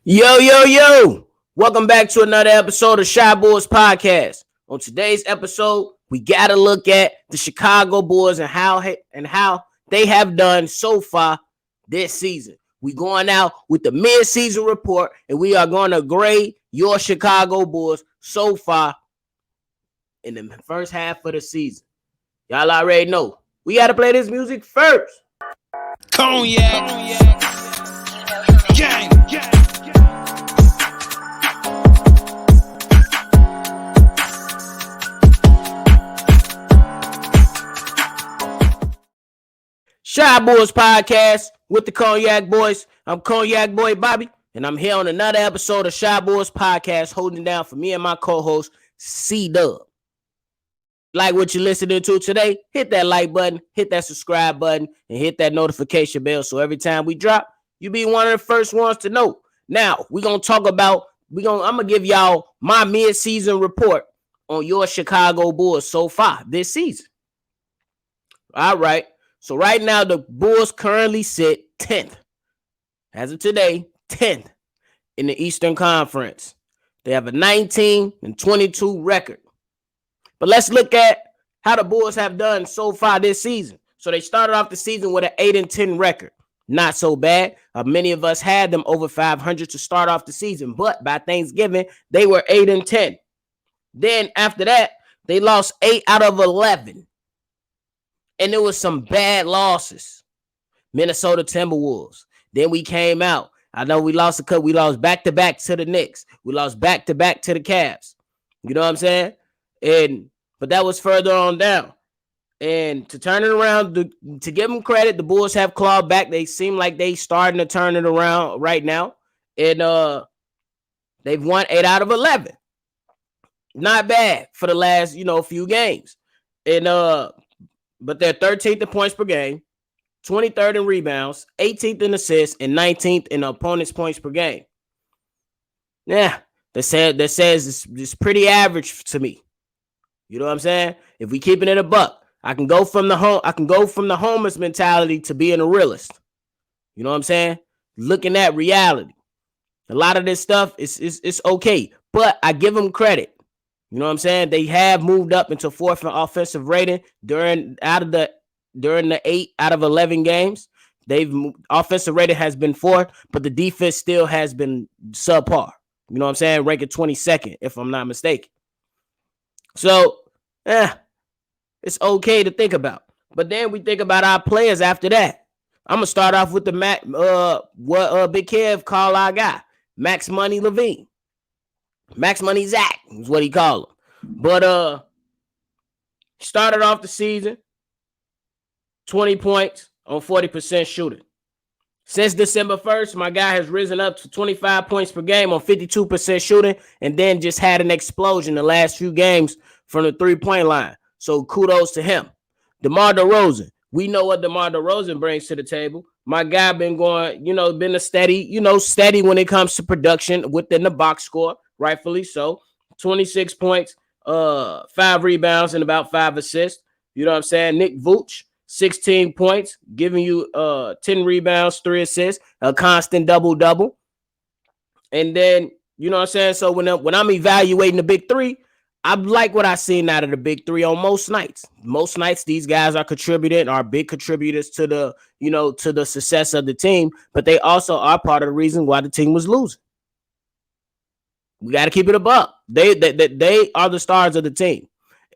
Yo, yo, yo. Welcome back to another episode of Shy Boys Podcast. On today's episode, we got to look at the Chicago Bulls and how they have done so far this season. We going out with the mid-season report, and we are going to grade your Chicago Bulls so far in the first half of the season. Y'all already know. We got to play this music first. Cognac. Gang. Shy Boys Podcast with the Cognac Boys. I'm Cognac Boy Bobby, and I'm here on another episode of Shy Boys Podcast, holding down for me and my co-host, C-Dub. Like what you're listening to today, hit that like button, hit that subscribe button, and hit that notification bell so every time we drop, you be one of the first ones to know. Now, I'm going to give y'all my mid-season report on your Chicago Bulls so far this season. All right. So right now, the Bulls currently sit 10th. As of today, 10th in the Eastern Conference. They have a 19-22 record. But let's look at how the Bulls have done so far this season. So they started off the season with an 8-10 record. Not so bad. Many of us had them over 500 to start off the season. But by Thanksgiving, they were 8-10. Then after that, they lost 8 out of 11. And there was some bad losses. Minnesota Timberwolves. Then we came out. I know we lost a cut. We lost back-to-back to the Knicks. We lost back-to-back to the Cavs. You know what I'm saying? But that was further on down. And to turn it around, to give them credit, the Bulls have clawed back. They seem like they starting to turn it around right now. And they've won 8 out of 11. Not bad for the last, few games. And but they're 13th in points per game, 23rd in rebounds, 18th in assists, and 19th in opponent's points per game. Yeah, that says it's pretty average to me. You know what I'm saying? If we keeping it a buck, I can go from the homer's mentality to being a realist. You know what I'm saying? Looking at reality. A lot of this stuff is okay, but I give them credit. You know what I'm saying? They have moved up into 4th in offensive rating during the 8 out of 11 games. Offensive rating has been 4th, but the defense still has been subpar. You know what I'm saying? Ranking 22nd, if I'm not mistaken. So, it's okay to think about. But then we think about our players after that. I'm gonna start off with what Big Kev call our guy, Max Money Levine. Max Money Zach is what he called him. But started off the season 20 points on 40% shooting. Since December 1st, my guy has risen up to 25 points per game on 52% shooting, and then just had an explosion the last few games from the three-point line. So kudos to him. DeMar DeRozan. We know what DeMar DeRozan brings to the table. My guy been going, been a steady when it comes to production within the box score. Rightfully so. 26 points, 5 rebounds, and about 5 assists. You know what I'm saying? Nick Vooch, 16 points, giving you 10 rebounds, 3 assists, a constant double-double. And then, you know what I'm saying? So when I'm evaluating the big three, I like what I've seen out of the big three on most nights. Most nights, these guys are big contributors to the success of the team, but they also are part of the reason why the team was losing. We got to keep it a buck. They are the stars of the team.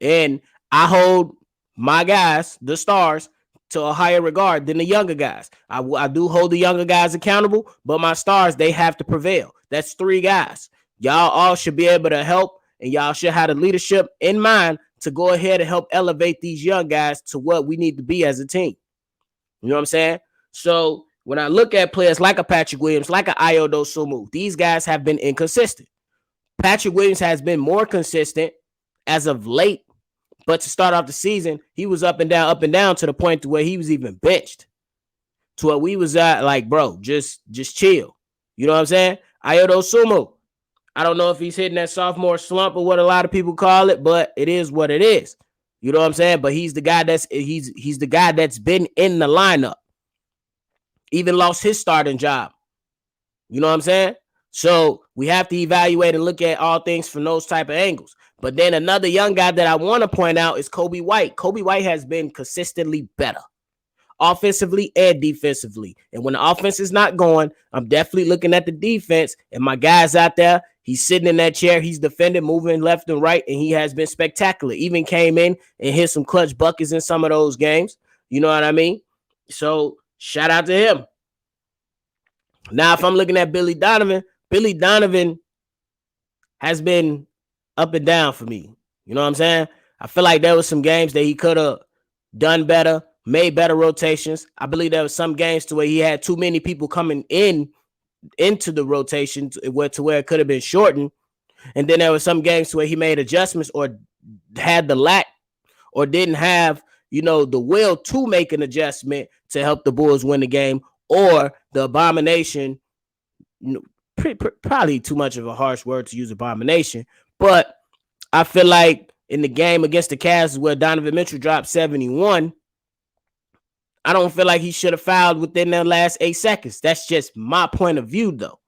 And I hold my guys, the stars, to a higher regard than the younger guys. I do hold the younger guys accountable, but my stars, they have to prevail. That's 3 guys. Y'all all should be able to help, and y'all should have the leadership in mind to go ahead and help elevate these young guys to what we need to be as a team. You know what I'm saying? So when I look at players like a Patrick Williams, like a Ayo Dosunmu, these guys have been inconsistent. Patrick Williams has been more consistent as of late, but to start off the season, he was up and down to the point to where he was even benched. To where we was at like, bro, just chill. You know what I'm saying? Ayo Dosunmu. I don't know if he's hitting that sophomore slump or what a lot of people call it, but it is what it is. You know what I'm saying? But he's the guy that's been in the lineup. Even lost his starting job. You know what I'm saying? So we have to evaluate and look at all things from those type of angles. But then another young guy that I want to point out is Coby White. Coby White has been consistently better, offensively and defensively. And when the offense is not going, I'm definitely looking at the defense. And my guys out there, he's sitting in that chair, he's defending, moving left and right, and he has been spectacular. Even came in and hit some clutch buckets in some of those games. You know what I mean? So shout out to him. Now, if I'm looking at Billy Donovan has been up and down for me. You know what I'm saying? I feel like there was some games that he could have done better, made better rotations. I believe there was some games to where he had too many people coming into the rotation to where it could have been shortened. And then there were some games where he made adjustments or had the lack or didn't have, the will to make an adjustment to help the Bulls win the game, or the abomination, probably too much of a harsh word to use, abomination. But I feel like in the game against the Cavs where Donovan Mitchell dropped 71, I don't feel like he should have fouled within the last 8 seconds. That's just my point of view, though.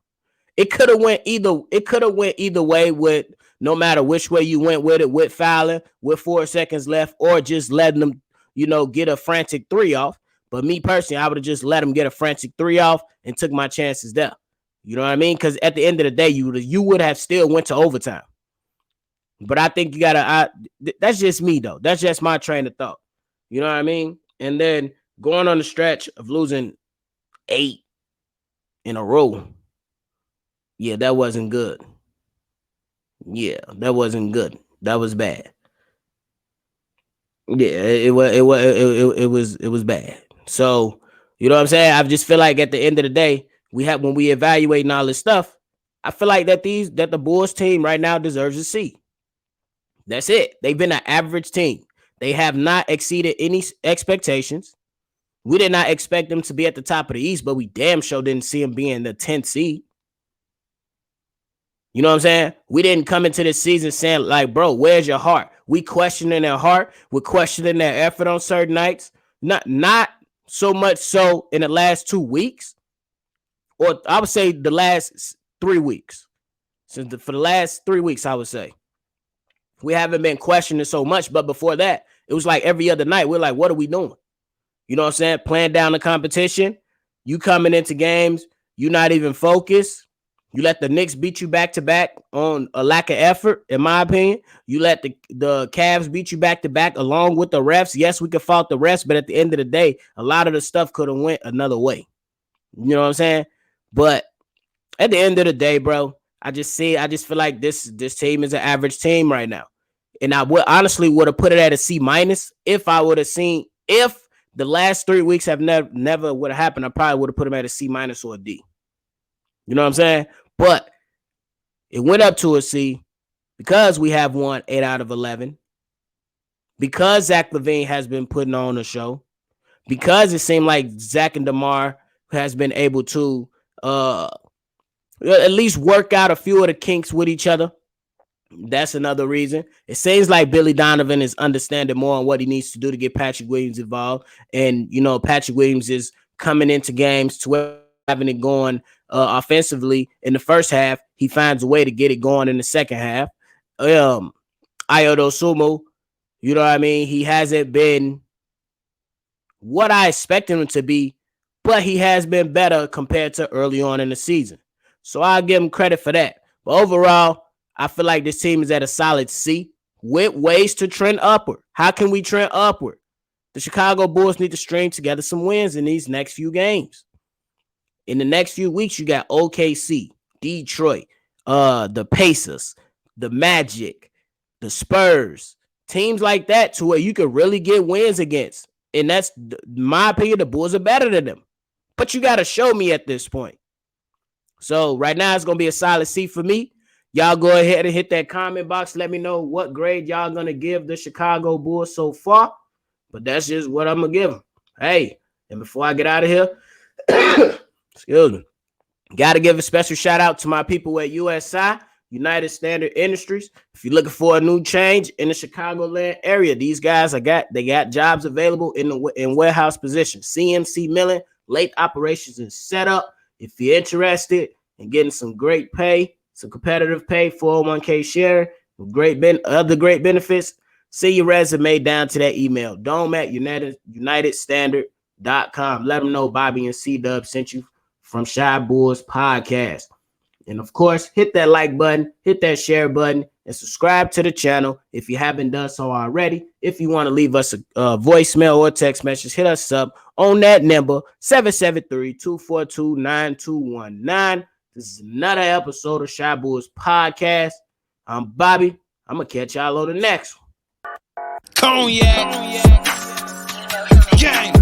It could have went either way with no matter which way you went with it, with fouling, with 4 seconds left, or just letting them, get a frantic 3 off. But me personally, I would have just let him get a frantic 3 off and took my chances there. You know what I mean? Because at the end of the day, you would have still went to overtime. But I think you gotta. That's just me though. That's just my train of thought. You know what I mean? And then going on the stretch of losing 8 in a row. Yeah, that wasn't good. Yeah, that wasn't good. That was bad. Yeah, it was bad. So, you know what I'm saying? I just feel like at the end of the day, when we evaluating all this stuff, I feel like that the Bulls team right now deserves a C. That's it. They've been an average team. They have not exceeded any expectations. We did not expect them to be at the top of the East, but we damn sure didn't see them being the 10th seed. You know what I'm saying? We didn't come into this season saying, like, bro, where's your heart? We questioning their heart. We're questioning their effort on certain nights. Not so much so in the last 2 weeks, or I would say the last 3 weeks. For the last 3 weeks, I would say. We haven't been questioning so much, but before that, it was like every other night. We're like, what are we doing? You know what I'm saying? Playing down the competition. You coming into games, you not even focused. You let the Knicks beat you back-to-back on a lack of effort, in my opinion. You let the Cavs beat you back-to-back along with the refs. Yes, we could fault the refs, but at the end of the day, a lot of the stuff could have went another way. You know what I'm saying? But at the end of the day, bro, I just feel like this team is an average team right now. And I would honestly have put it at a C- if I would have seen, if the last 3 weeks have never would have happened, I probably would have put them at a C- or a D. You know what I'm saying? But it went up to a C because we have won 8 out of 11. Because Zach LaVine has been putting on a show. Because it seemed like Zach and DeMar has been able to at least work out a few of the kinks with each other. That's another reason. It seems like Billy Donovan is understanding more on what he needs to do to get Patrick Williams involved. And, Patrick Williams is coming into games to having it going offensively in the first half. He finds a way to get it going in the second half. Ayo Dosunmu, you know what I mean? He hasn't been what I expected him to be, but he has been better compared to early on in the season. So I'll give him credit for that. But overall, I feel like this team is at a solid C with ways to trend upward. How can we trend upward? The Chicago Bulls need to string together some wins in these next few games. In the next few weeks, you got OKC, Detroit, the Pacers, the Magic, the Spurs, teams like that to where you could really get wins against. And that's, in my opinion, the Bulls are better than them. But you got to show me at this point. So right now, it's going to be a solid C for me. Y'all go ahead and hit that comment box. Let me know what grade y'all going to give the Chicago Bulls so far. But that's just what I'm going to give them. Hey, and before I get out of here, excuse me, got to give a special shout out to my people at USI, United Standard Industries. If you're looking for a new change in the Chicagoland area, these guys they got jobs available in warehouse positions, CNC milling, late operations and setup. If you're interested, and getting some great pay, some competitive pay, 401k share, other great benefits, send your resume down to that email, dome@unitedstandard.com. Let them know Bobby and C-Dub sent you from Shy Bulls Podcast. And of course, hit that like button, hit that share button, and subscribe to the channel if you haven't done so already. If you want to leave us a voicemail or text message, hit us up on that number, 773-242-9219. This is another episode of Shy Bulls Podcast. I'm Bobby. I'm going to catch y'all on the next one. Cognac. Gang.